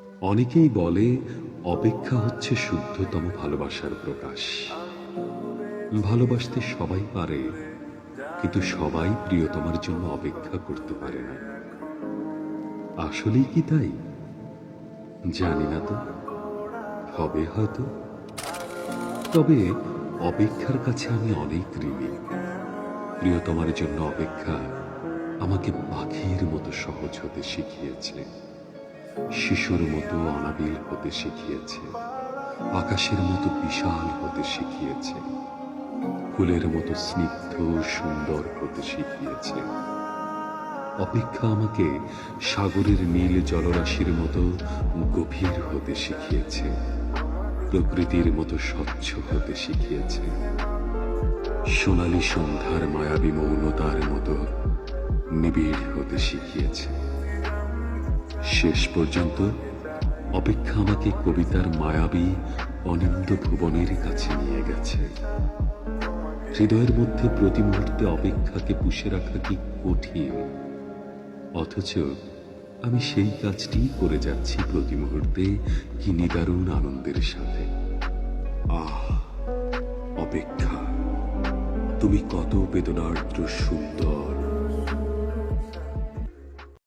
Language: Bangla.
অনেকেই বলে অপেক্ষা হচ্ছে শুদ্ধতম ভালোবাসার প্রকাশ। ভালোবাসতে সবাই পারে, কিন্তু সবাই প্রিয়তমার জন্য অপেক্ষা করতে পারে না। আসলেই কি তাই? জানি না তো, হবে হয়তো। তবে অপেক্ষার কাছে আমি অনেক ঋণী। প্রিয়তমার জন্য অপেক্ষা আমাকে পাখির মতো সহজ হতে শিখিয়েছে, শিশুর মতো অনাবিল হতে শিখিয়েছে, আকাশের মতো বিশাল হতে শিখিয়েছে, ফুলের মতো স্নিগ্ধ সুন্দর হতে শিখিয়েছে। অপেক্ষা আমাকে সাগরের নীল জলরাশির মতো গভীর হতে শিখিয়েছে, প্রকৃতির মতো স্বচ্ছ হতে শিখিয়েছে, সোনালী সন্ধ্যার মায়াবী মৌনতার মতো নিবিড় হতে শিখিয়েছে। শেষ পর্যন্ত অপেক্ষা আমাকে কবিতার মায়াবী অনিন্দ ভুবনের কাছে নিয়ে গেছে। হৃদয়ের মধ্যে প্রতি মুহূর্তে অপেক্ষাকে পুষে রাখা কি কঠিন, অথচ আমি সেই কাজটি করে যাচ্ছি প্রতি মুহূর্তে কি নিদারুণ আনন্দের সাথে। আহ, অপেক্ষা, তুমি কত বেদনার্দ্র সুন্দর।